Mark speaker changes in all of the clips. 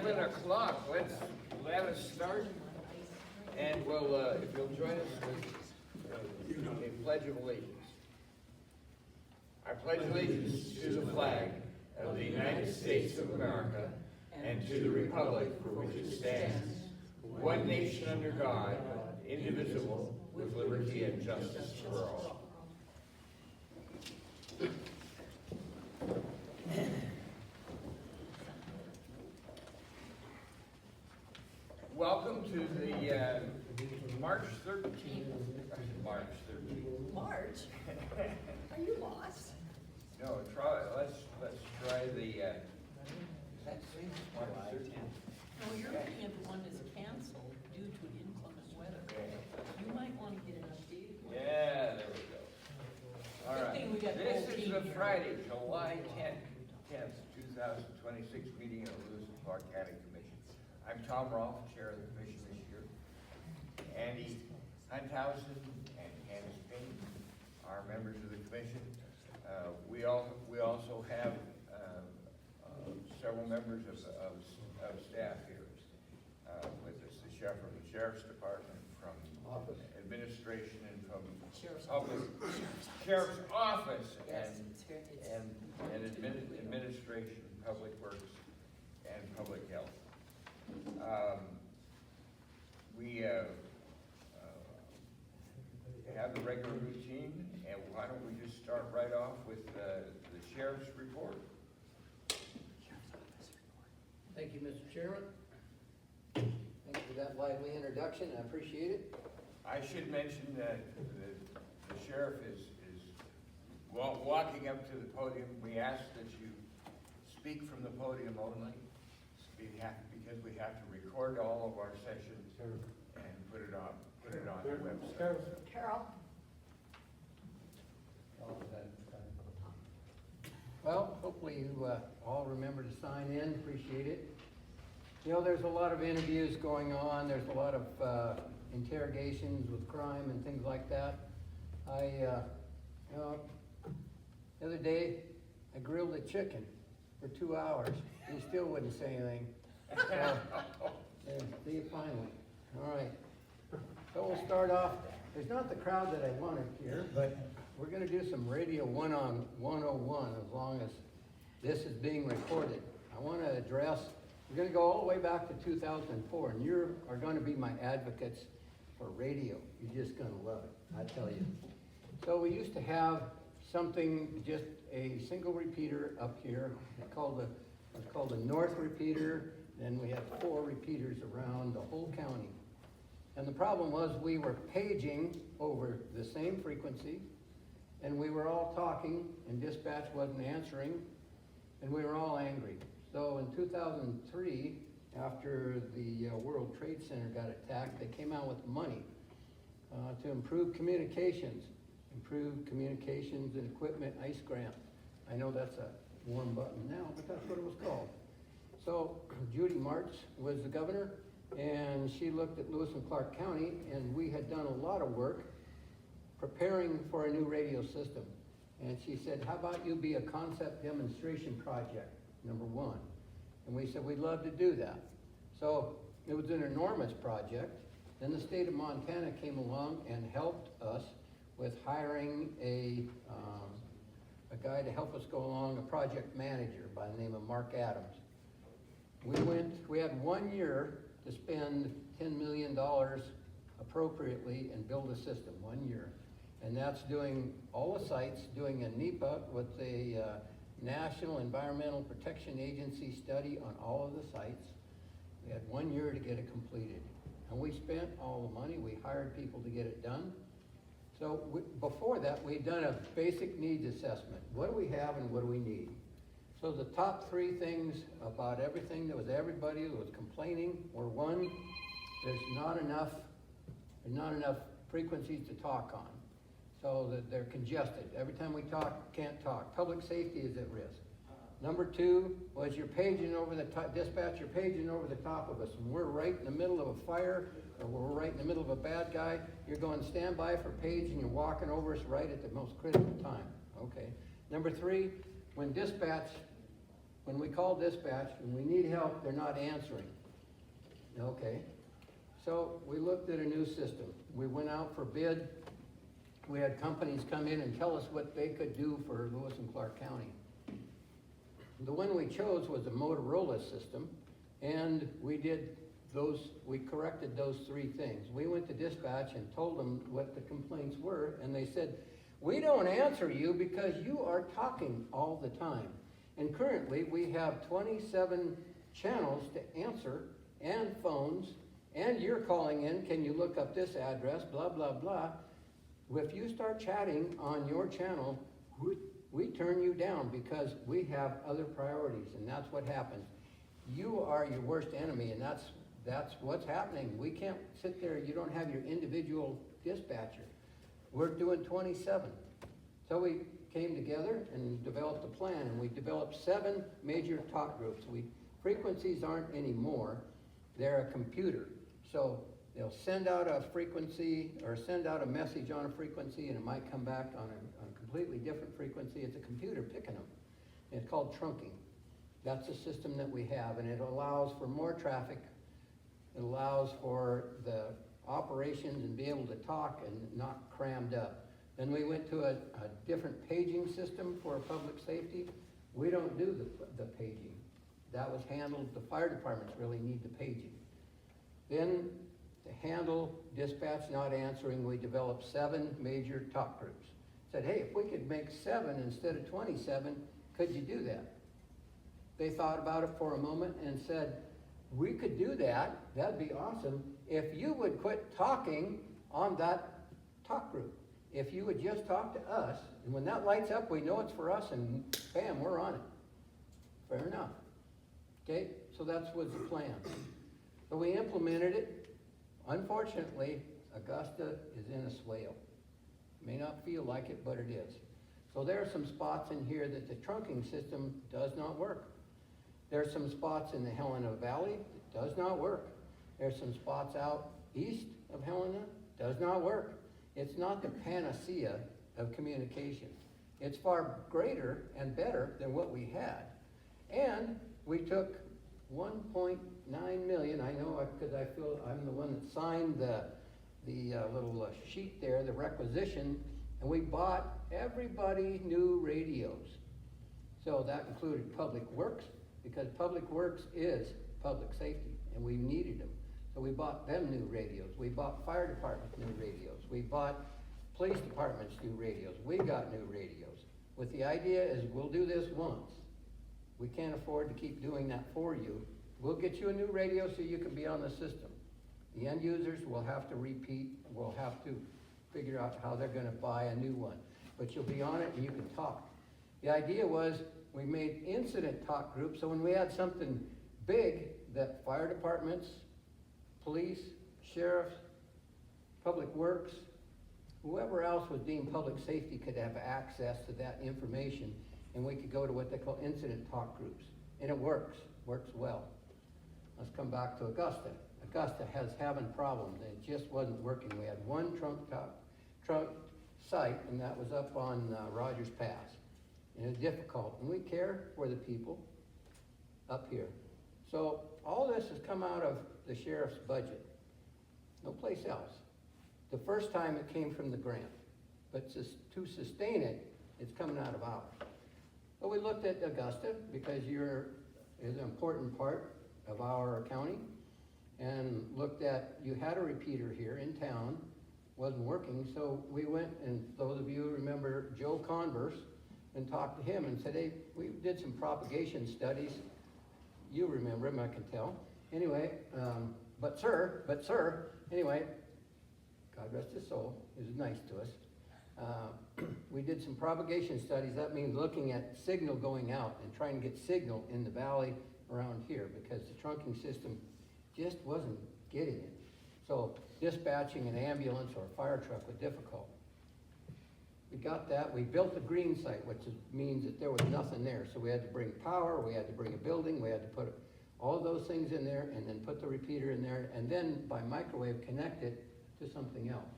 Speaker 1: 11 o'clock. Let us start. And we'll, if you'll join us with a pledge of allegiance. I pledge allegiance to the flag of the United States of America and to the republic for which it stands, one nation under God, indivisible, with liberty and justice for all. Welcome to the March 13th. March 13th.
Speaker 2: March? Are you lost?
Speaker 1: No, let's try the March 13th.
Speaker 2: No, you're looking at the one that's canceled due to inclement weather. You might want to get an updated one.
Speaker 1: Yeah, there we go. All
Speaker 2: Good
Speaker 1: right.
Speaker 2: thing we got the
Speaker 1: This
Speaker 2: whole
Speaker 1: is
Speaker 2: team
Speaker 1: the
Speaker 2: here.
Speaker 1: Friday, July 10th, 2026 meeting of the Lewis and Clark County Commission. I'm Tom Rolfe, Chair of the Commission this year. Andy Hunthausen and Candace Payne are members of the Commission. We also have several members of staff here with us. The sheriff from the Sheriff's Department, from administration, and from
Speaker 2: Sheriff's
Speaker 1: Sheriff's Office,
Speaker 2: Yes,
Speaker 1: and administration, public works, and public health. We have the regular routine, and why don't we just start right off with the sheriff's report?
Speaker 3: Thank you, Mr. Chairman. Thank you for that lively introduction. I appreciate it.
Speaker 1: I should mention that the sheriff is walking up to the podium. We ask that you speak from the podium only, because we have to record all of our sessions and put it on the website.
Speaker 2: Carol?
Speaker 3: Well, hopefully you all remember to sign in. Appreciate it. You know, there's a lot of interviews going on. There's a lot of interrogations with crime and things like that. The other day, I grilled a chicken for 2 hours. He still wouldn't say anything. So, see you finally. All right. So we'll start off. There's not the crowd that I wanted here, but we're going to do some radio 101 as long as this is being recorded. I want to address, we're going to go all the way back to 2004, and you are going to be my advocates for radio. You're just going to love it, I tell you. So we used to have something, just a single repeater up here. It's called the North Repeater. Then we had 4 repeaters around the whole county. And the problem was we were paging over the same frequency, and we were all talking, and dispatch wasn't answering, and we were all angry. So in 2003, after the World Trade Center got attacked, they came out with money to improve communications and equipment ICE grant. I know that's a warm button now, but that's what it was called. So Judy Martz was the governor, and she looked at Lewis and Clark County, and we had done a lot of work preparing for a new radio system. And she said, how about you be a concept demonstration project, #1? And we said, we'd love to do that. So it was an enormous project. Then the state of Montana came along and helped us with hiring a guy to help us go along, a project manager by the name of Mark Adams. We had 1 year to spend $10 million appropriately and build a system, 1 year. And that's doing all the sites, doing a NEPA with the National Environmental Protection Agency study on all of the sites. We had 1 year to get it completed. And we spent all the money, we hired people to get it done. So before that, we'd done a basic needs assessment. What do we have and what do we need? So the top 3 things about everything that was everybody that was complaining were: 1, there's not enough frequencies to talk on. So that they're congested. Every time we talk, can't talk. Public safety is at risk. #2 was you're paging over the top, dispatch, you're paging over the top of us, and we're right in the middle of a fire, or we're right in the middle of a bad guy. You're going stand by for page, and you're walking over us right at the most critical time. Okay. #3, when dispatch when we call dispatch and we need help, they're not answering. Okay, so we looked at a new system. We went out for bid. We had companies come in and tell us what they could do for Lewis and Clark County. The one we chose was a Motorola system, and we corrected those three things. We went to dispatch and told them what the complaints were, and they said, we don't answer you because you are talking all the time. And currently, we have 27 channels to answer, and phones, and you're calling in, can you look up this address, blah, blah, blah. If you start chatting on your channel, we turn you down because we have other priorities, and that's what happens. You are your worst enemy, and that's what's happening. We can't sit there, you don't have your individual dispatcher. We're doing 27. So we came together and developed a plan, and we developed 7 major talk groups. Frequencies aren't anymore, they're a computer. So they'll send out a frequency or send out a message on a frequency, and it might come back on a completely different frequency. It's a computer picking them. It's called trunking. That's a system that we have, and it allows for more traffic. It allows for the operations and be able to talk and not crammed up. Then we went to a different paging system for public safety. We don't do the paging. That was handled, the fire departments really need the paging. Then to handle dispatch not answering, we developed 7 major talk groups. Said, hey, if we could make 7 instead of 27, could you do that? They thought about it for a moment and said, we could do that, that'd be awesome, if you would quit talking on that talk group. If you would just talk to us, and when that lights up, we know it's for us, and bam, we're on it. Fair enough. Okay, so that was the plan. So we implemented it. Unfortunately, Augusta is in a swale. May not feel like it, but it is. So there are some spots in here that the trunking system does not work. There are some spots in the Helena Valley that does not work. There's some spots out east of Helena, does not work. It's not the panacea of communication. It's far greater and better than what we had. And we took 1.9 million, I know because I feel I'm the one that signed the little sheet there, the requisition, and we bought everybody new radios. So that included Public Works, because Public Works is public safety, and we needed them. So we bought them new radios. We bought fire departments new radios. We bought police departments new radios. We got new radios. With the idea is we'll do this once. We can't afford to keep doing that for you. We'll get you a new radio so you can be on the system. The end users will have to repeat, will have to figure out how they're gonna buy a new one. But you'll be on it and you can talk. The idea was we made incident talk groups, so when we had something big that fire departments, police, sheriffs, public works, whoever else was deemed public safety could have access to that information, and we could go to what they call incident talk groups. And it works well. Let's come back to Augusta. Augusta has having problems, and it just wasn't working. We had one trunk site, and that was up on Rogers Pass. And it's difficult, and we care for the people up here. So all this has come out of the sheriff's budget, no place else. The first time it came from the grant, but to sustain it, it's coming out of ours. But we looked at Augusta because is an important part of our county, and looked at, you had a repeater here in town, wasn't working, so we went, and those of you who remember Joe Converse, and talked to him and said, hey, we did some propagation studies. You remember him, I can tell. Anyway, but sir, anyway, God rest his soul, he was nice to us. We did some propagation studies. That means looking at signal going out and trying to get signal in the valley around here, because the trunking system just wasn't getting it. So dispatching an ambulance or a fire truck was difficult. We got that. We built a green site, which means that there was nothing there. So we had to bring power, we had to bring a building, we had to put all those things in there, and then put the repeater in there, and then by microwave connect it to something else.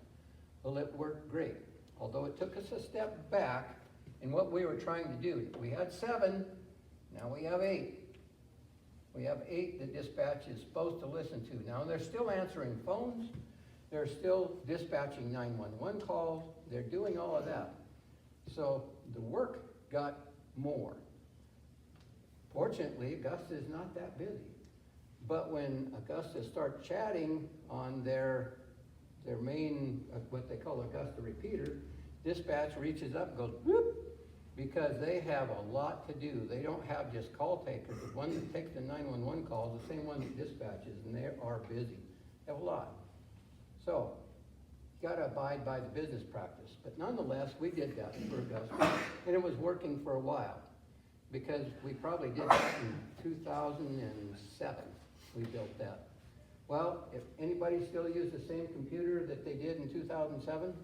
Speaker 3: Well, it worked great. Although it took us a step back in what we were trying to do. We had 7 Now we have 8. We have 8 that dispatch is supposed to listen to. Now they're still answering phones, they're still dispatching 911 calls, they're doing all of that. So the work got more. Fortunately, Augusta is not that busy. But when Augusta starts chatting on their main, what they call Augusta repeater, dispatch reaches up and goes, whoop, because they have a lot to do. They don't have just call takers. The one that takes the 911 calls, the same one that dispatches, and they are busy. They have a lot. So, you gotta abide by the business practice. But nonetheless, we did that for Augusta, and it was working for a while. Because we probably did that in 2007, we built that. Well, if anybody still use the same computer that they did in 2007?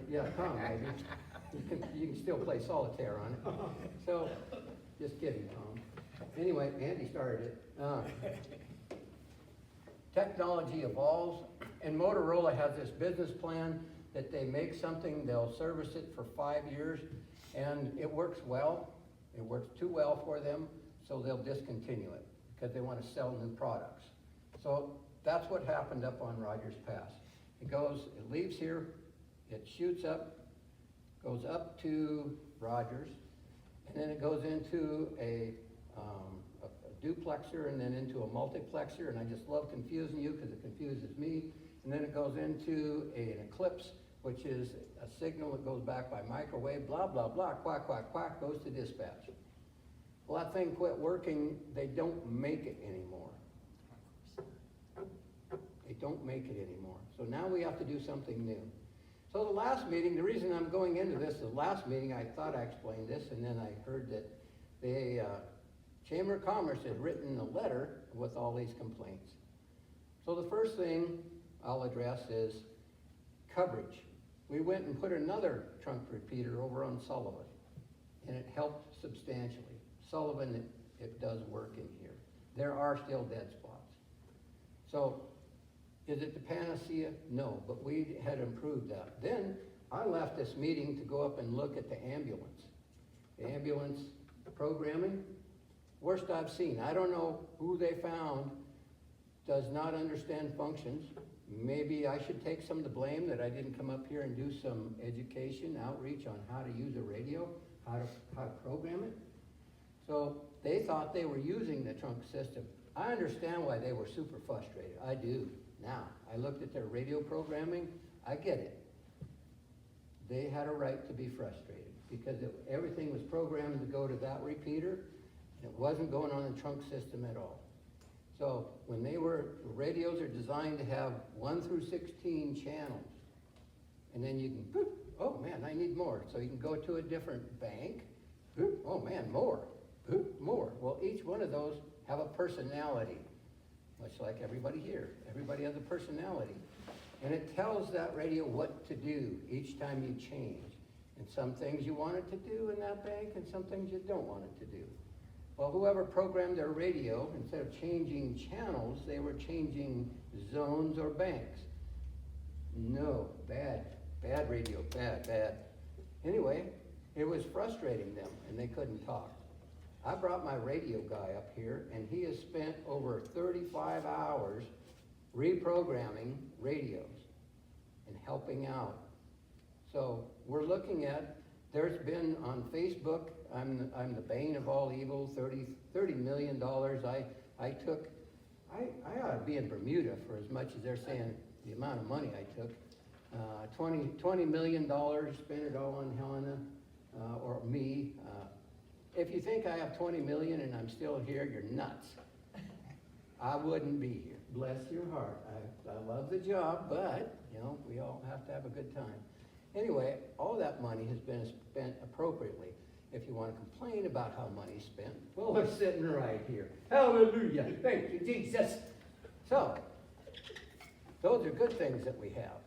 Speaker 3: Yeah, Tom, maybe. You can still play solitaire on it. So, just kidding, Tom. Anyway, Andy started it. Technology evolves, and Motorola has this business plan that they make something, they'll service it for 5 years, and it works well. It works too well for them, so they'll discontinue it because they want to sell new products. So that's what happened up on Rogers Pass. It leaves here, it shoots up, goes up to Rogers, and then it goes into a duplexer and then into a multiplexer, and I just love confusing you because it confuses me. And then it goes into an eclipse, which is a signal that goes back by microwave, blah, blah, blah, quack, quack, quack, goes to dispatch. Well, that thing quit working, they don't make it anymore. They don't make it anymore. So now we have to do something new. So the last meeting, the reason I'm going into this, the last meeting I thought I explained this, and then I heard that the Chamber of Commerce had written a letter with all these complaints. So the first thing I'll address is coverage. We went and put another trunk repeater over on Sullivan, and it helped substantially. Sullivan, it does work in here. There are still dead spots. So, is it the panacea? No, but we had improved that. Then, I left this meeting to go up and look at the ambulance. The ambulance programming, worst I've seen. I don't know who they found does not understand functions. Maybe I should take some of the blame that I didn't come up here and do some education, outreach on how to use a radio, how to program it. So they thought they were using the trunk system. I understand why they were super frustrated. I do. Now, I looked at their radio programming, I get it. They had a right to be frustrated because everything was programmed to go to that repeater, and it wasn't going on the trunk system at all. So when radios are designed to have 1 through 16 channels, and then you can, boop, oh man, I need more. So you can go to a different bank, boop, oh man, more, boop, more. Well, each one of those have a personality, much like everybody here. Everybody has a personality. And it tells that radio what to do each time you change. And some things you want it to do in that bank, and some things you don't want it to do. Well, whoever programmed their radio, instead of changing channels, they were changing zones or banks. No, bad radio, bad. Anyway, it was frustrating them, and they couldn't talk. I brought my radio guy up here, and he has spent over 35 hours reprogramming radios and helping out. So we're looking at, there's been on Facebook, I'm the bane of all evil, $30 million I took. I ought to be in Bermuda for as much as they're saying the amount of money I took. $20 million, spent it all on Helena, or me. If you think I have 20 million and I'm still here, you're nuts. I wouldn't be here. Bless your heart. I love the job, but, we all have to have a good time. Anyway, all that money has been spent appropriately. If you want to complain about how money's spent, well, we're sitting right here. Hallelujah. Thank you, Jesus. So, those are good things that we have.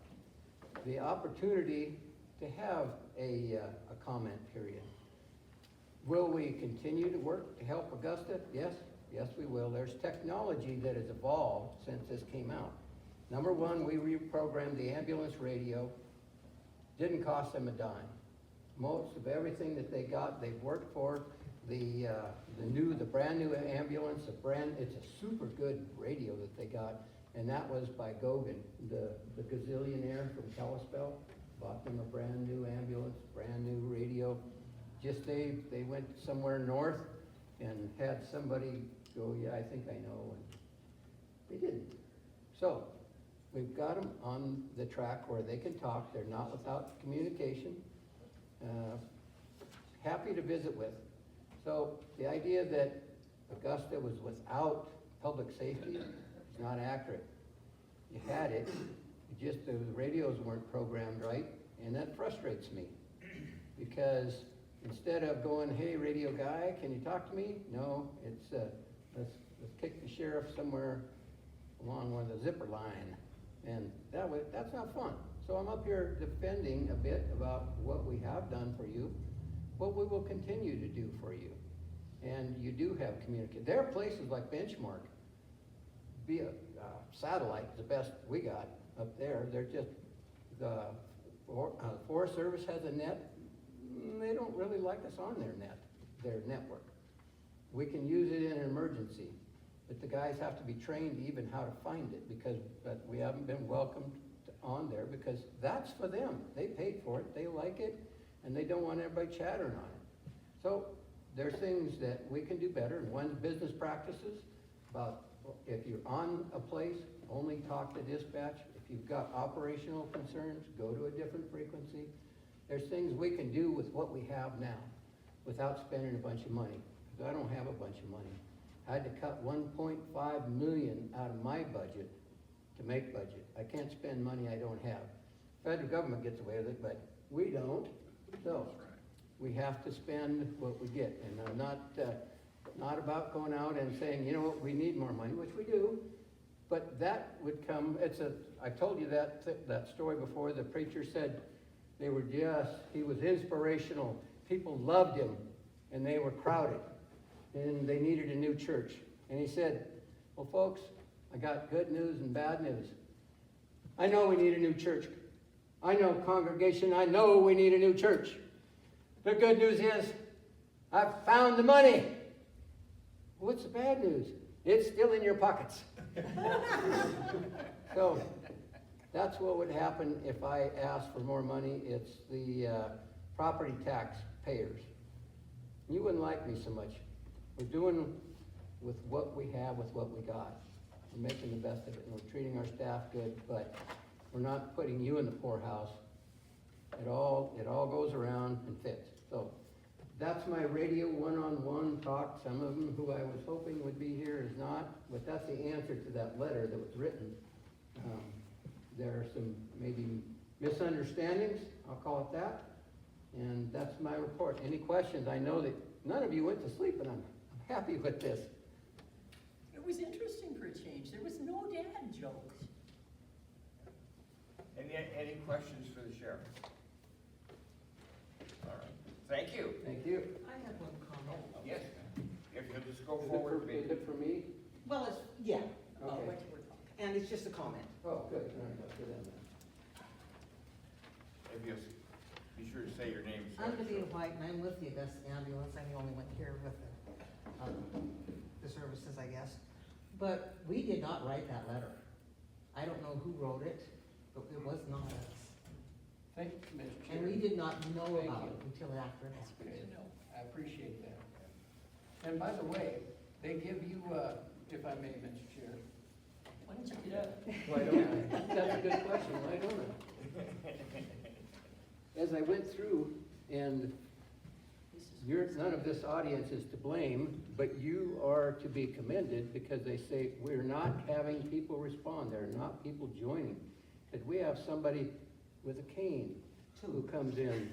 Speaker 3: The opportunity to have a comment period. Will we continue to work to help Augusta? Yes, we will. There's technology that has evolved since this came out. Number one, we reprogrammed the ambulance radio. Didn't cost them a dime. most of everything that they got, they've worked for. The brand new ambulance, it's a super good radio that they got, and that was by Gogan, the gazillionaire from Kalispell. Bought them a brand new ambulance, brand new radio. Just they went somewhere north and had somebody go, yeah, I think I know, and they didn't. So, we've got them on the track where they can talk, they're not without communication. Happy to visit with. So, the idea that Augusta was without public safety is not accurate. You had it, just the radios weren't programmed right, and that frustrates me. Because instead of going, hey, radio guy, can you talk to me? No, it's, let's kick the sheriff somewhere along with a zipper line. And that's not fun. So I'm up here defending a bit about what we have done for you, what we will continue to do for you. And you do have communication. There are places like Benchmark, satellite is the best we got up there. They're just, the Forest Service has a net. They don't really like us on their network. We can use it in an emergency, but the guys have to be trained even how to find it, because we haven't been welcomed on there, because that's for them. They paid for it, they like it, and they don't want everybody chattering on it. So there's things that we can do better, and one's business practices, about if you're on a place, only talk to dispatch. If you've got operational concerns, go to a different frequency. There's things we can do with what we have now without spending a bunch of money. Because I don't have a bunch of money. I had to cut $1.5 million out of my budget to make budget. I can't spend money I don't have. Federal government gets away with it, but we don't. So we have to spend what we get. And I'm not about going out and saying, you know what, we need more money, which we do. But that would come, I told you that story before. The preacher said he was inspirational. People loved him, and they were crowded, and they needed a new church. And he said, well, folks, I got good news and bad news. I know we need a new church. I know, congregation, I know we need a new church. The good news is, I've found the money. What's the bad news? It's still in your pockets. So, that's what would happen if I asked for more money. It's the property tax payers. You wouldn't like me so much. We're doing with what we have, with what we got. We're making the best of it, and we're treating our staff good, but we're not putting you in the poorhouse. It all goes around and fits. So that's my radio one-on-one talk. Some of them who I was hoping would be here is not, but that's the answer to that letter that was written. There are some maybe misunderstandings, I'll call it that, and that's my report. Any questions? I know that none of you went to sleep, and I'm happy with this.
Speaker 2: It was interesting for a change. There was no dad jokes.
Speaker 1: Any questions for the sheriff? All right, thank you.
Speaker 3: Thank you.
Speaker 4: I have one comment.
Speaker 1: Yes, if you'll just go forward.
Speaker 3: Is it for me?
Speaker 4: Well, it's, yeah,
Speaker 3: Okay.
Speaker 2: What you were talking.
Speaker 4: and it's just a comment.
Speaker 3: Oh, good. All right, I'll do that then.
Speaker 1: If you'll be sure to say your name. so
Speaker 4: I'm
Speaker 1: it's-
Speaker 4: Davina White, and I'm with the Augusta Ambulance. I'm the only one here with the services, I guess. But we did not write that letter. I don't know who wrote it, but it was not us.
Speaker 3: Thank you, Mr. Chair.
Speaker 4: And we did not know
Speaker 3: Thank
Speaker 4: about
Speaker 3: you.
Speaker 4: it until after it
Speaker 2: That's good
Speaker 4: happened.
Speaker 2: to know.
Speaker 3: I appreciate that. And by the way, they give you, if I may, Mr. Chair.
Speaker 2: Why don't you get up?
Speaker 3: Why don't I? That's a good question. Why don't I? As I went through, and none of this audience is to blame, but you are to be commended because they say, we're not having people respond. There are not people joining. That we have somebody with a cane who comes in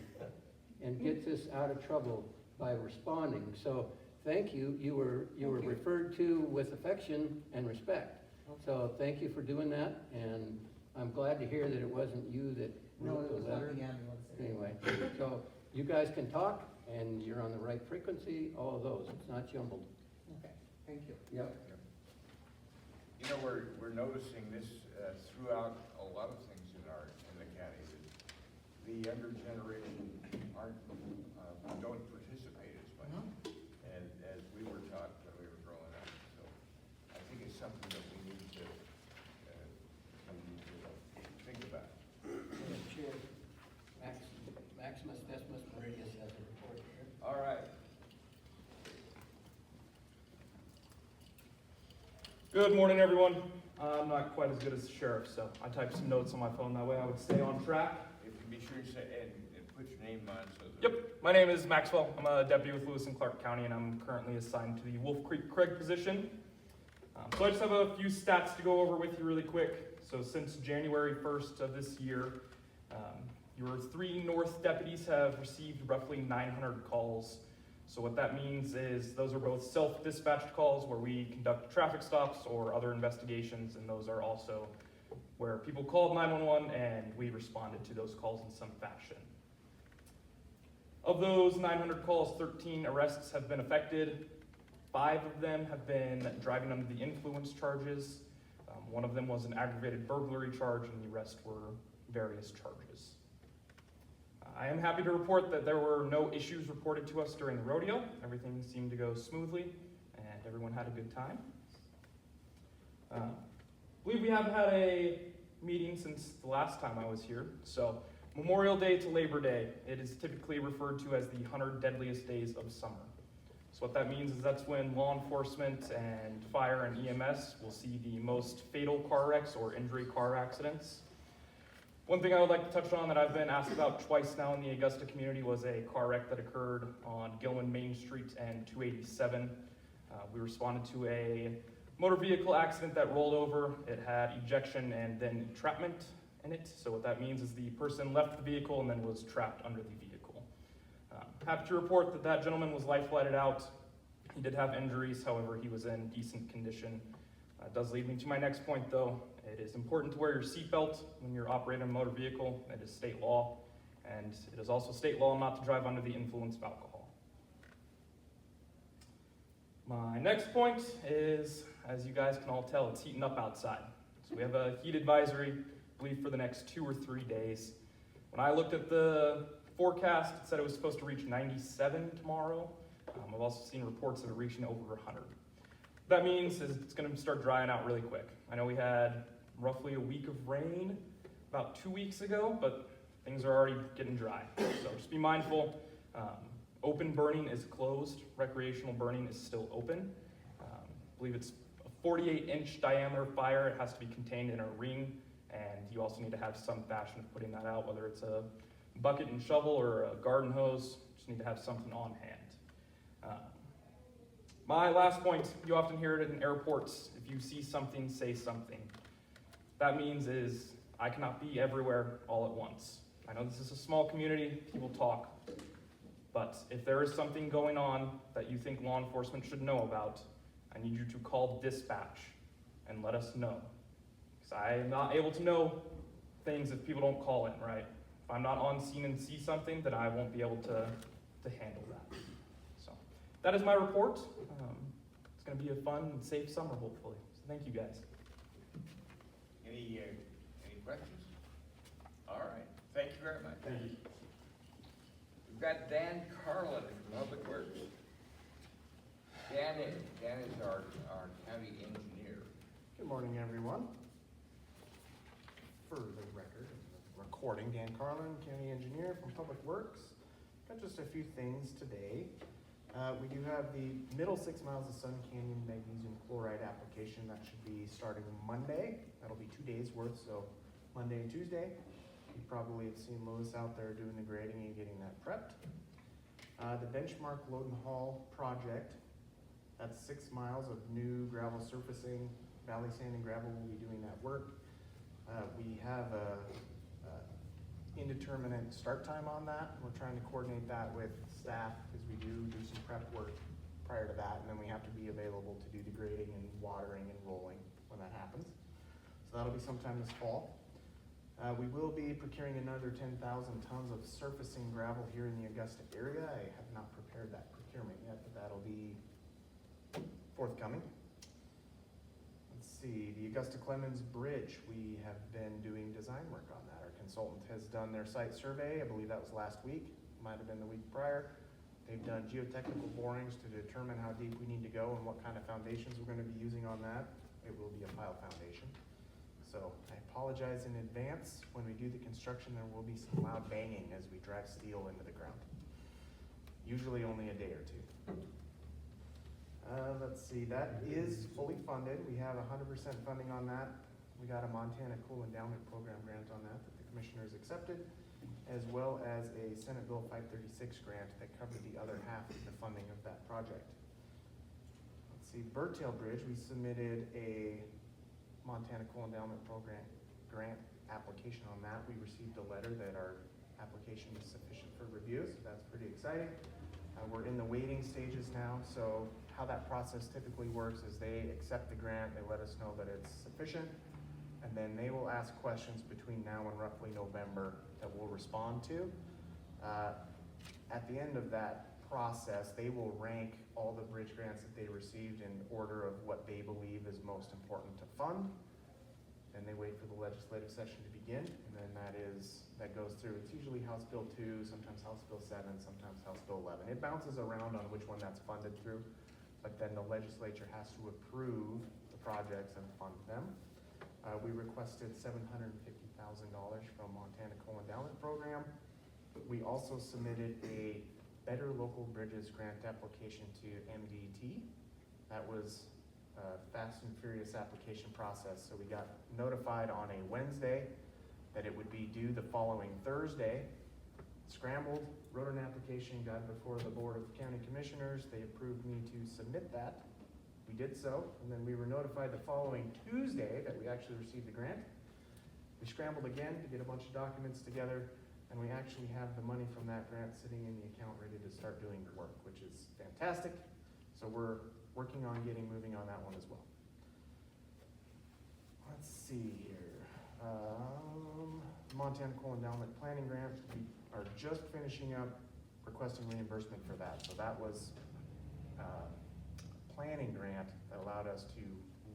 Speaker 3: and gets us out of trouble by responding. So thank you. You were referred to with affection and respect. So thank you for doing that, and I'm glad to hear that it wasn't you that
Speaker 4: No,
Speaker 3: wrote
Speaker 4: it
Speaker 3: the
Speaker 4: was not
Speaker 3: letter.
Speaker 4: the ambulance.
Speaker 3: Anyway, so you guys can talk, and you're on the right frequency, all of those. It's not jumbled.
Speaker 4: Okay, thank you.
Speaker 3: Yep.
Speaker 1: You know, we're noticing this throughout a lot of things in the county. The younger generation don't participate as much.
Speaker 4: Mhm.
Speaker 1: And as we were taught when we were growing up, so I think it's something that we need to think about.
Speaker 3: Chair, Maximus Decimus Meridius has a report here.
Speaker 1: All right.
Speaker 5: Good morning, everyone. I'm not quite as good as the sheriff, so I typed some notes on my phone. That way I would stay on track.
Speaker 1: If you be sure to say, and put your name on so that.
Speaker 5: Yep, my name is Maxwell. I'm a deputy with Lewis and Clark County, and I'm currently assigned to the Wolf Creek Craig position. So I just have a few stats to go over with you really quick. So since January 1st of this year, your 3 North deputies have received roughly 900 calls. So what that means is those are both self-dispatched calls where we conduct traffic stops or other investigations, and those are also where people called 911 and we responded to those calls in some fashion. Of those 900 calls, 13 arrests have been effected. 5 of them have been driving under the influence charges. One of them was an aggravated burglary charge, and the rest were various charges. I am happy to report that there were no issues reported to us during the rodeo. Everything seemed to go smoothly, and everyone had a good time. I believe we haven't had a meeting since the last time I was here. So Memorial Day to Labor Day, it is typically referred to as the 100 deadliest days of summer. So what that means is that's when law enforcement and fire and EMS will see the most fatal car wrecks or injury car accidents. One thing I would like to touch on that I've been asked about twice now in the Augusta community was a car wreck that occurred on Gilman Main Street and 287. We responded to a motor vehicle accident that rolled over. It had ejection and then entrapment in it. So what that means is the person left the vehicle and then was trapped under the vehicle. Happy to report that that gentleman was life-flighted out. He did have injuries, however, he was in decent condition. It does lead me to my next point, though. It is important to wear your seatbelt when you're operating a motor vehicle. It is state law, and it is also state law not to drive under the influence of alcohol. My next point is, as you guys can all tell, it's heating up outside. So we have a heat advisory, I believe, for the next 2 or 3 days. When I looked at the forecast, it said it was supposed to reach 97 tomorrow. I've also seen reports that are reaching over 100. What that means is it's going to start drying out really quick. I know we had roughly a week of rain about 2 weeks ago, but things are already getting dry. So just be mindful. Open burning is closed. Recreational burning is still open. I believe it's a 48-inch diameter fire. It has to be contained in a ring, and you also need to have some fashion of putting that out, whether it's a bucket and shovel or a garden hose. Just need to have something on hand. My last point, you often hear it in airports, if you see something, say something. That means is, I cannot be everywhere all at once. I know this is a small community, people talk, but if there is something going on that you think law enforcement should know about, I need you to call dispatch and let us know. Because I am not able to know things if people don't call in, right? If I'm not on scene and see something, then I won't be able to handle that. So that is my report. It's going to be a fun and safe summer, hopefully. So thank you, guys.
Speaker 1: Any questions? All right, thank you very much.
Speaker 5: Thank you.
Speaker 1: We've got Dan Carlin from Public Works. Dan is our county engineer.
Speaker 6: Good morning, everyone. For the record, recording, Dan Carlin, County Engineer from Public Works. Got just a few things today. We do have the middle 6 miles of Sun Canyon magnesium chloride application that should be starting Monday. That'll be 2 days worth, so Monday and Tuesday. You probably have seen Lewis out there doing the grading and getting that prepped. The benchmark load and haul project, that's 6 miles of new gravel surfacing. Valley Sand and Gravel will be doing that work. We have a indeterminate start time on that. We're trying to coordinate that with staff because we do some prep work prior to that, and then we have to be available to do the grading and watering and rolling when that happens. So that'll be sometime this fall. We will be procuring another 10,000 tons of surfacing gravel here in the Augusta area. I have not prepared that procurement yet, but that'll be forthcoming. Let's see, the Augusta Clemens Bridge, we have been doing design work on that. Our consultant has done their site survey, I believe that was last week. might have been the week prior. They've done geotechnical borings to determine how deep we need to go and what kind of foundations we're gonna be using on that. It will be a pile foundation. So I apologize in advance. When we do the construction, there will be some loud banging as we drive steel into the ground. Usually only a day or two. Let's see, that is fully funded. We have 100% funding on that. We got a Montana Coal Endowment Program grant on that the commissioners accepted, as well as a Senate Bill 536 grant that covered the other half of the funding of that project. Let's see, Birdtail Bridge, we submitted a Montana Coal Endowment Program grant application on that. We received a letter that our application is sufficient for review, so that's pretty exciting. We're in the waiting stages now, so how that process typically works is they accept the grant, they let us know that it's sufficient, and then they will ask questions between now and roughly November that we'll respond to. At the end of that process, they will rank all the bridge grants that they received in order of what they believe is most important to fund. Then they wait for the legislative session to begin, and then that goes through. It's usually House Bill 2, sometimes House Bill 7, sometimes House Bill 11. It bounces around on which one that's funded through, but then the legislature has to approve the projects and fund them. We requested $750,000 from Montana Coal Endowment Program. We also submitted a Better Local Bridges grant application to MDT. That was a fast and furious application process. So we got notified on a Wednesday that it would be due the following Thursday. Scrambled, wrote an application, got it before the Board of County Commissioners. They approved me to submit that. We did so, and then we were notified the following Tuesday that we actually received the grant. We scrambled again to get a bunch of documents together, and we actually have the money from that grant sitting in the account ready to start doing the work, which is fantastic. So we're working on moving on that one as well. Let's see here. Montana Coal Endowment Planning Grant, we are just finishing up requesting reimbursement for that. So that was planning grant that allowed us to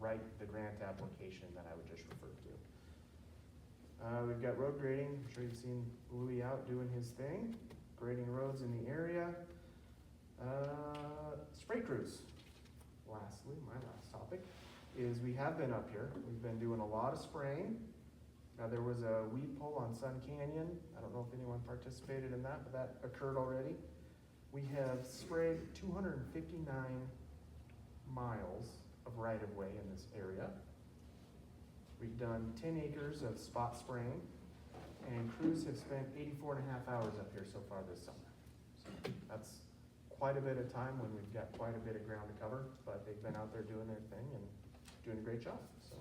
Speaker 6: write the grant application that I would just refer to. We've got road grading. I'm sure you've seen Louis out doing his thing, grading roads in the area. Spray crews. Lastly, my last topic is we have been up here. We've been doing a lot of spraying. There was a weed pull on Sun Canyon. I don't know if anyone participated in that, but that occurred already. We have sprayed 259 miles of right-of-way in this area. We've done 10 acres of spot spraying, and crews have spent 84 and a half hours up here so far this summer. So that's quite a bit of time when we've got quite a bit of ground to cover, but they've been out there doing their thing and doing a great job. So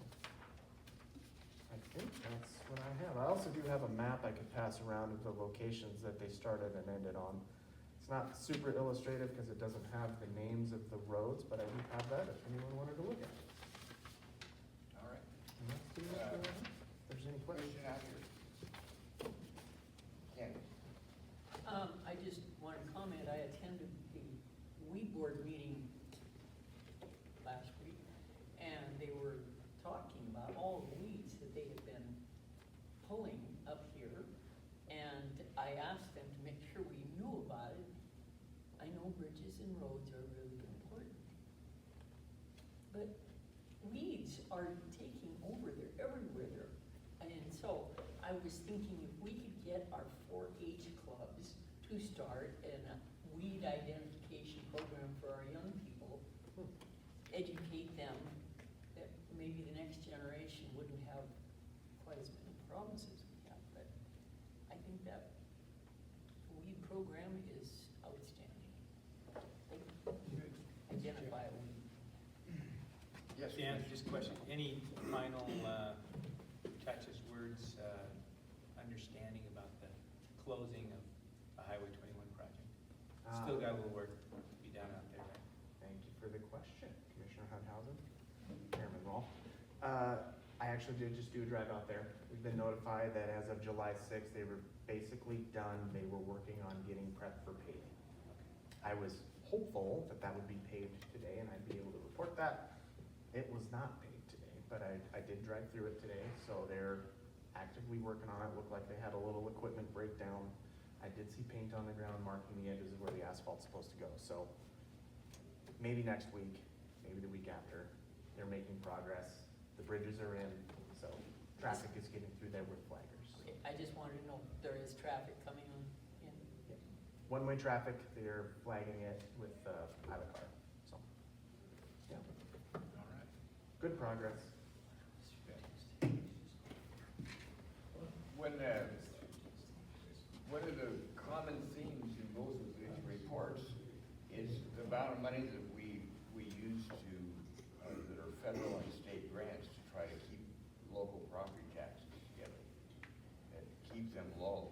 Speaker 6: I think that's what I have. I also do have a map I could pass around of the locations that they started and ended on. It's not super illustrative because it doesn't have the names of the roads, but I do have that if anyone wanted to look at it.
Speaker 1: All right.
Speaker 6: And that's pretty much what I have. If there's any questions.
Speaker 1: Question out here. Ken?
Speaker 2: I just want to comment, I attended the weed board meeting last week, and they were talking about all the weeds that they had been pulling up here, and I asked them to make sure we knew about it. I know bridges and roads are really important, but weeds are taking over, they're everywhere there. And so I was thinking if we could get our 4-H clubs to start a weed identification program for our young people, educate them, that maybe the next generation wouldn't have quite as many problems as we have. But I think that weed program is outstanding. Identify a weed.
Speaker 1: Yes.
Speaker 7: Dan, just a question, any final touches, words, understanding about the closing of the Highway 21 project? Still got a little work to be done out there, right?
Speaker 6: Thank you for the question, Commissioner Hunthausen, Chairman Wall. I actually did just do a drive out there. We've been notified that as of July 6th, they were basically done. They were working on getting prepped for paving. I was hopeful that that would be paved today and I'd be able to report that. It was not paved today, but I did drive through it today, so they're actively working on it. Looked like they had a little equipment breakdown I did see paint on the ground marking the edges of where the asphalt's supposed to go, so maybe next week, maybe the week after. They're making progress, the bridges are in, so traffic is getting through there with flaggers.
Speaker 2: Okay, I just wanted to know if there is traffic coming on in.
Speaker 6: One-way traffic, they're flagging it with, I have a car, so, yeah,
Speaker 1: All right.
Speaker 6: good progress.
Speaker 1: One of the common themes in both of these reports is the amount of money that we use to, that are federal and state grants to try to keep local property taxes together, and keep them low.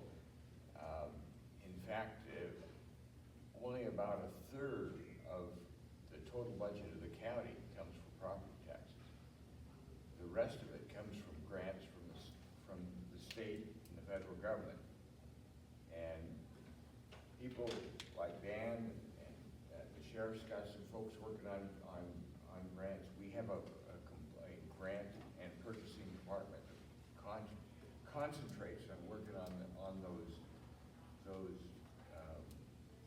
Speaker 1: In fact, only about a third of the total budget of the county comes from property taxes. The rest of it comes from grants from the state and the federal government. And people like Dan and the sheriff's got some folks working on grants. We have a grant and purchasing department that concentrates on working on those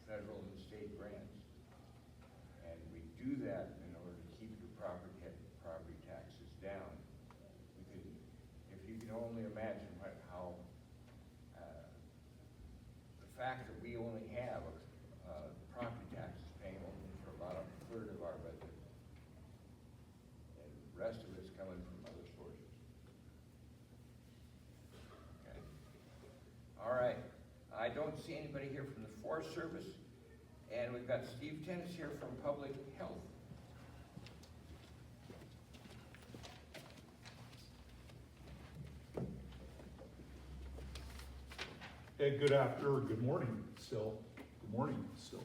Speaker 1: federal and state grants. And we do that in order to keep the property taxes down. If you can only imagine how the fact that we only have property taxes paying only for about a third of our budget, and the rest of it's coming from other sources. Okay. All right. I don't see anybody here from the Forest Service, and we've got Steve Tennis here from Public Health.
Speaker 8: Hey, good morning still. Good morning still.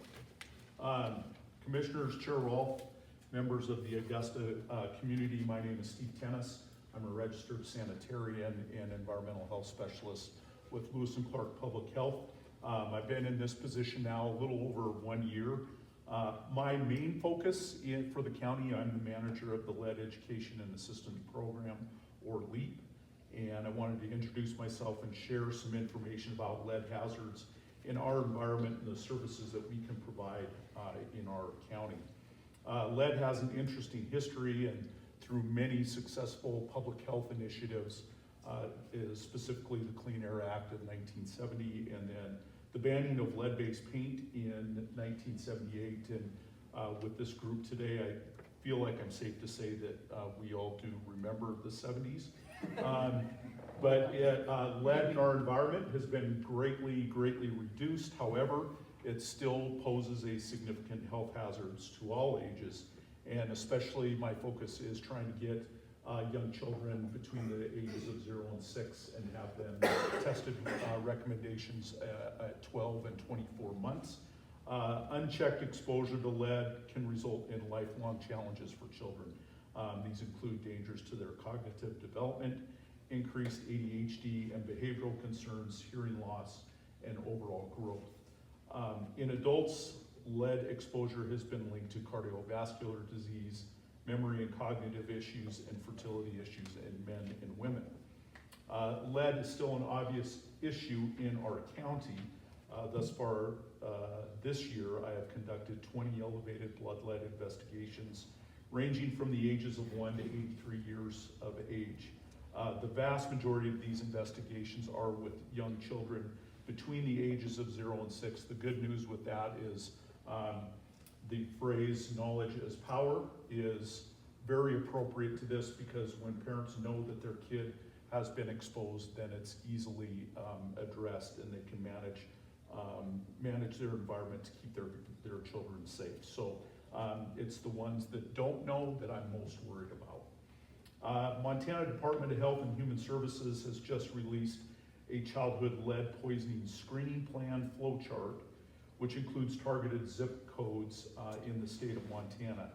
Speaker 8: Commissioners, Chair Rolfe, members of the Augusta community, my name is Steve Tennis. I'm a registered sanitarian and environmental health specialist with Lewis and Clark Public Health. I've been in this position now a little over 1 year. My main focus for the county, I'm the manager of the Lead Education and Assistance Program, or LEAP. And I wanted to introduce myself and share some information about lead hazards in our environment and the services that we can provide in our county. Lead has an interesting history, and through many successful public health initiatives, is specifically the Clean Air Act of 1970, and then the banning of lead-based paint in 1978. And with this group today, I feel like I'm safe to say that we all do remember the 70s. But lead in our environment has been greatly reduced. However, it still poses a significant health hazards to all ages. And especially my focus is trying to get young children between the ages of 0 and 6 and have them tested recommendations at 12 and 24 months. Unchecked exposure to lead can result in lifelong challenges for children. These include dangers to their cognitive development, increased ADHD and behavioral concerns, hearing loss, and overall growth. In adults, lead exposure has been linked to cardiovascular disease, memory and cognitive issues, and fertility issues in men and women. Lead is still an obvious issue in our county. Thus far this year, I have conducted 20 elevated blood lead investigations ranging from the ages of 1 to 83 years of age. The vast majority of these investigations are with young children between the ages of 0 and 6. The good news with that is the phrase knowledge is power is very appropriate to this, because when parents know that their kid has been exposed, then it's easily addressed, and they can manage their environment to keep their children safe. So it's the ones that don't know that I'm most worried about. Montana Department of Health and Human Services has just released a childhood lead poisoning screening plan flowchart, which includes targeted zip codes in the state of Montana.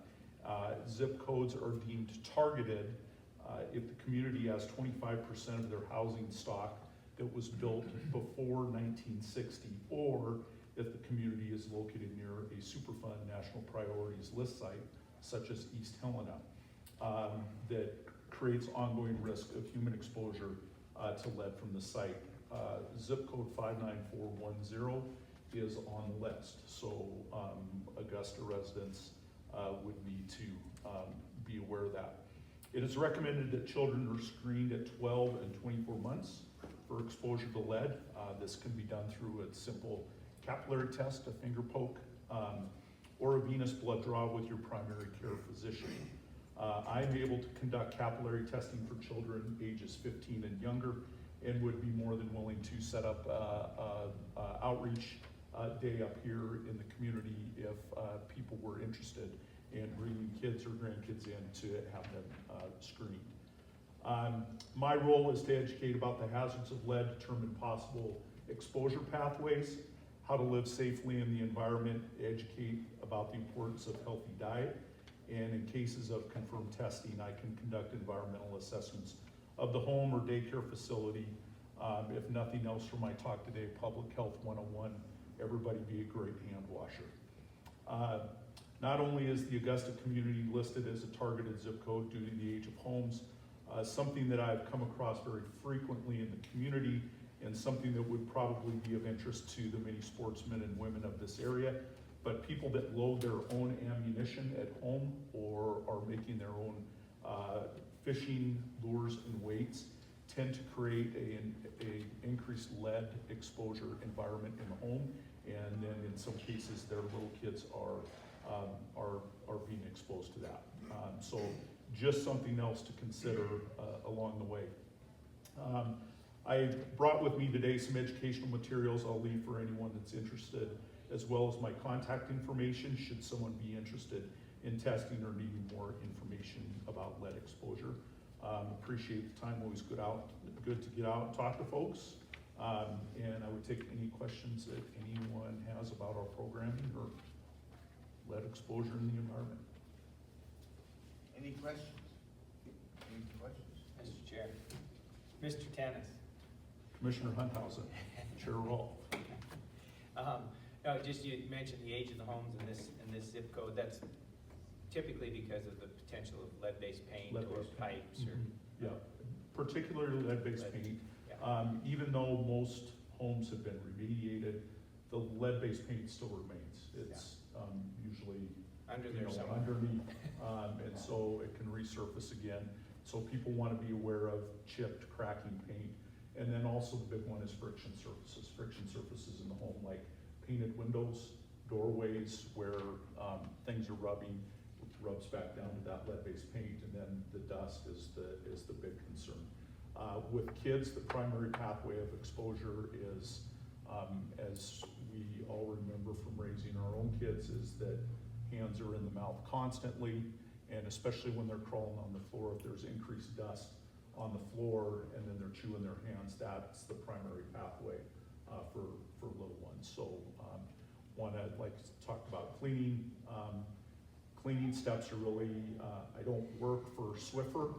Speaker 8: Zip codes are deemed targeted if the community has 25% of their housing stock that was built before 1960, or if the community is located near a Superfund National Priorities List site, such as East Helena, that creates ongoing risk of human exposure to lead from the site. zip code 59410 is on the list. So Augusta residents would need to be aware of that. It is recommended that children are screened at 12 and 24 months for exposure to lead. This can be done through a simple capillary test, a finger poke, or a venous blood draw with your primary care physician. I'm able to conduct capillary testing for children ages 15 and younger, and would be more than willing to set up a outreach day up here in the community if people were interested in bringing kids or grandkids in to have them screened. My role is to educate about the hazards of lead, determine possible exposure pathways, how to live safely in the environment, educate about the importance of healthy diet, and in cases of confirmed testing, I can conduct environmental assessments of the home or daycare facility. If nothing else from my talk today, Public Health 101, everybody be a great hand washer. Not only is the Augusta community listed as a targeted zip code due to the age of homes, something that I've come across very frequently in the community, and something that would probably be of interest to the many sportsmen and women of this area, but people that load their own ammunition at home or are making their own fishing lures and weights tend to create a increased lead exposure environment in the home, and then in some cases their little kids are being exposed to that. So just something else to consider along the way. I brought with me today some educational materials I'll leave for anyone that's interested, as well as my contact information should someone be interested in testing or needing more information about lead exposure. Appreciate the time, always good to get out and talk to folks. And I would take any questions that anyone has about our programming or lead exposure in the environment.
Speaker 1: Any questions? Any questions?
Speaker 7: Mr. Chair. Mr. Tennis.
Speaker 8: Commissioner Hunthausen, Chair Roll.
Speaker 7: No, just you mentioned the age of the homes in this zip code. That's typically because of the potential of lead-based paint or
Speaker 8: Lead-based paint.
Speaker 7: pipes or.
Speaker 8: Yeah, particularly lead-based paint.
Speaker 7: Yeah.
Speaker 8: Even though most homes have been remediated, the lead-based paint still remains. It's usually
Speaker 7: Under there somewhere.
Speaker 8: underneath, and so it can resurface again. So people want to be aware of chipped, cracking paint. And then also the big one is friction surfaces. Friction surfaces in the home, like painted windows, doorways, where things are rubbing, rubs back down to that lead-based paint, and then the dust is the big concern. With kids, the primary pathway of exposure is, as we all remember from raising our own kids, is that hands are in the mouth constantly, and especially when they're crawling on the floor, if there's increased dust on the floor and then they're chewing their hands, that's the primary pathway for little ones. So I'd like to talk about cleaning. Cleaning steps are really, I don't work for Swiffer,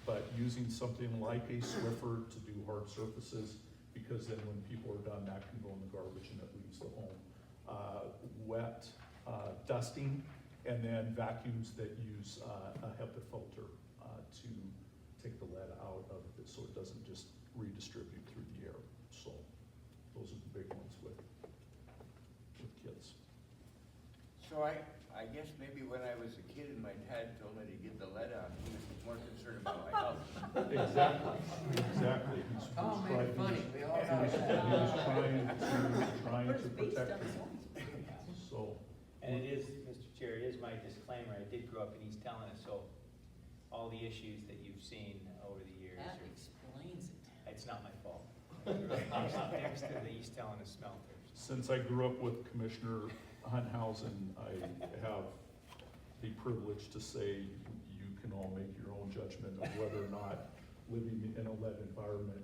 Speaker 8: but using something like a Swiffer to do hard surfaces, because then when people are done, that can go in the garbage and it leaves the home. Wet dusting, and then vacuums that use a HEPA filter to take the lead out of it so it doesn't just redistribute through the air. So those are the big ones with kids.
Speaker 1: So I guess maybe when I was a kid and my dad told me to get the lead out, he was more concerned about my health.
Speaker 8: Exactly. He's
Speaker 3: Oh, man,
Speaker 8: trying-
Speaker 3: funny, we all
Speaker 8: he
Speaker 3: know
Speaker 8: was
Speaker 3: that.
Speaker 8: trying
Speaker 2: But
Speaker 8: to
Speaker 2: it's based
Speaker 8: protect
Speaker 2: on
Speaker 8: me.
Speaker 2: science.
Speaker 8: So,
Speaker 7: And it is, Mr. Chair, it is my disclaimer, I did grow up in East Helena, so all the issues that you've seen over the years,
Speaker 2: That explains it.
Speaker 7: it's not my fault. I grew up next to the East Helena smelters.
Speaker 8: since I grew up with Commissioner Hunthausen, I have the privilege to say you can all make your own judgment of whether or not living in a lead environment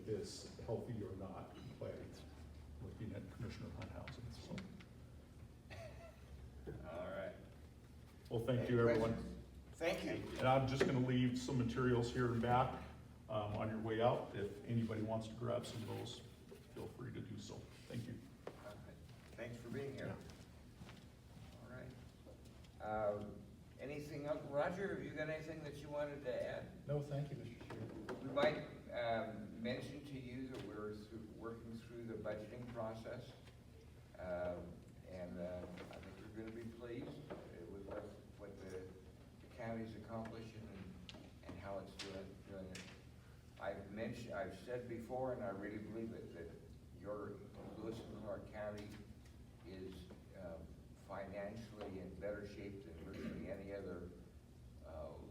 Speaker 8: is healthy or not by looking at Commissioner Hunthausen. So,
Speaker 1: All right.
Speaker 8: well, thank
Speaker 1: Any
Speaker 8: you, everyone.
Speaker 1: questions? Thank you.
Speaker 8: And I'm just gonna leave some materials here and back on your way out. If anybody wants to grab some of those, feel free to do so. Thank you.
Speaker 1: Okay. Thanks for being here. All right. Anything else? Roger, have you got anything that you wanted to add?
Speaker 9: No, thank you, Mr. Chair.
Speaker 1: We might mentioned to you that we're working through the budgeting process. I think you're gonna be pleased with what the county's accomplishing and how it's doing it. I've said before, and I really believe it, that your Lewis and Clark County is financially in better shape than virtually any other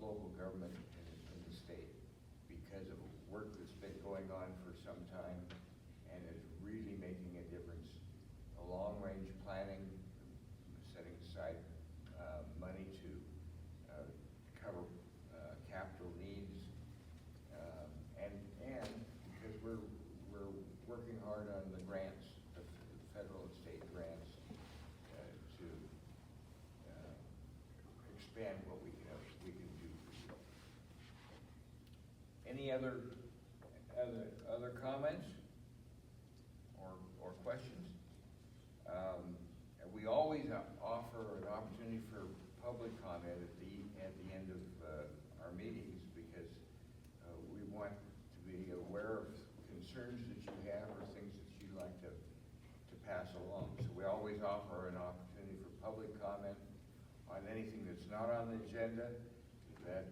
Speaker 1: local government in the state because of work that's been going on for some time and is really making a difference. A long-range planning, setting aside money to cover capital needs, and because we're working hard on the grants, the federal and state grants, to expand what we can do for you. Any other comments or questions? And we always offer an opportunity for public comment at the end of our meetings because we want to be aware of concerns that you have or things that you'd like to pass along. So we always offer an opportunity for public comment on anything that's not on the agenda that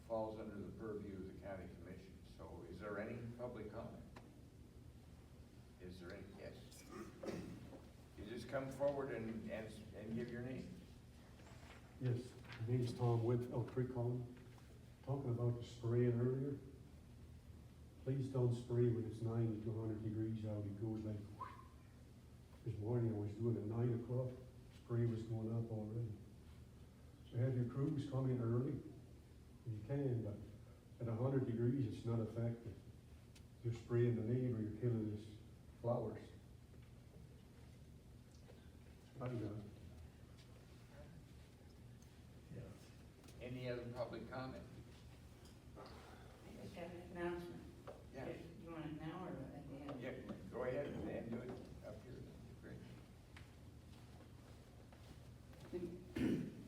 Speaker 1: falls under the purview of the county commission. So is there any public comment? Is there any? Yes. You just come forward and give your name.
Speaker 9: Yes, my name's Tom Wood, Elk Creek Home. Talking about the spraying earlier. Please don't spray when it's 90 to 100 degrees out. It goes like whoosh. This morning I was doing it at 9 o'clock. Spray was going up already. So have your crews come in early. You can, but at 100 degrees it's not effective. You're spraying the neighbor, you're killing his flowers. I got it.
Speaker 1: Any other public comment?
Speaker 10: I just have an announcement.
Speaker 1: Yeah.
Speaker 10: You want it now or at the end?
Speaker 1: Yeah, go ahead and do it up here. Great.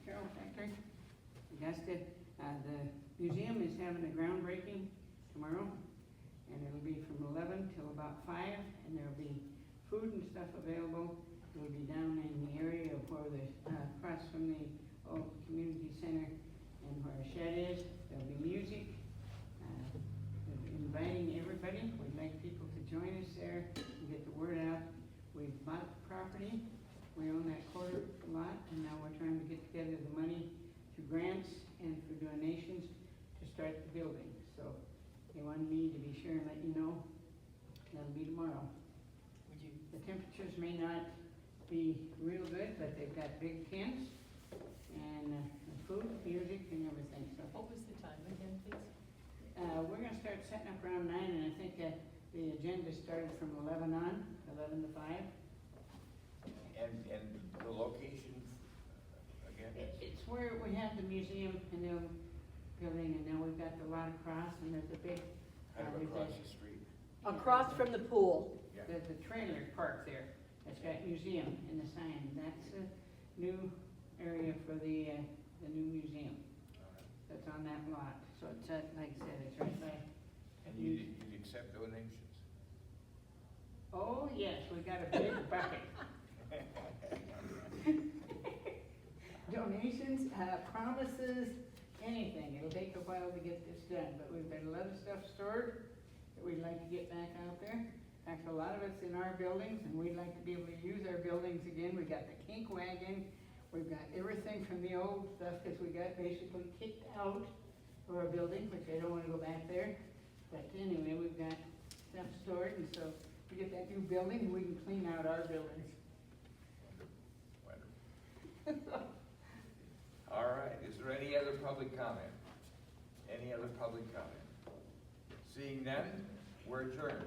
Speaker 10: Carol Factory, Augusta, the museum is having a groundbreaking tomorrow, and it'll be from 11 till about 5, and there'll be food and stuff available. It'll be down in the area of where across from the old community center and where a shed is. There'll be music. We're inviting everybody. We'd like people to join us there and get the word out. We've bought the property. We own that quarter lot, and now we're trying to get together the money through grants and for donations to start the building. So they wanted me to be sure and let you know. That'll be tomorrow. The temperatures may not be real good, but they've got big tents and food, music, and everything. So
Speaker 2: What was the time again, please?
Speaker 10: we're gonna start setting up around 9, and I think the agenda started from 11 on, 11 to 5.
Speaker 1: And the location again?
Speaker 10: It's where we have the museum and the building, and now we've got the lot across, and there's a big,
Speaker 1: Kind of
Speaker 10: there's
Speaker 1: across the street.
Speaker 2: Across from the pool.
Speaker 1: Yeah.
Speaker 10: there's a trailer park there. It's got museum in the sign. That's a new area for the new museum.
Speaker 1: All right.
Speaker 10: That's on that lot. So it's, like I said, it's right by.
Speaker 1: And you'd accept donations?
Speaker 10: Oh, yes, we got a big bucket. Donations, promises, anything. It'll take a while to get this done, but we've got a lot of stuff stored that we'd like to get back out there. In fact, a lot of it's in our buildings, and we'd like to be able to use our buildings again. We got the kink wagon. We've got everything from the old stuff, because we got basically kicked out of our building, which I don't wanna go back there. But anyway, we've got stuff stored, and so we get that new building, and we can clean out our buildings.
Speaker 1: Wonderful. All right, is there any other public comment? Any other public comment? Seeing none, we're adjourned.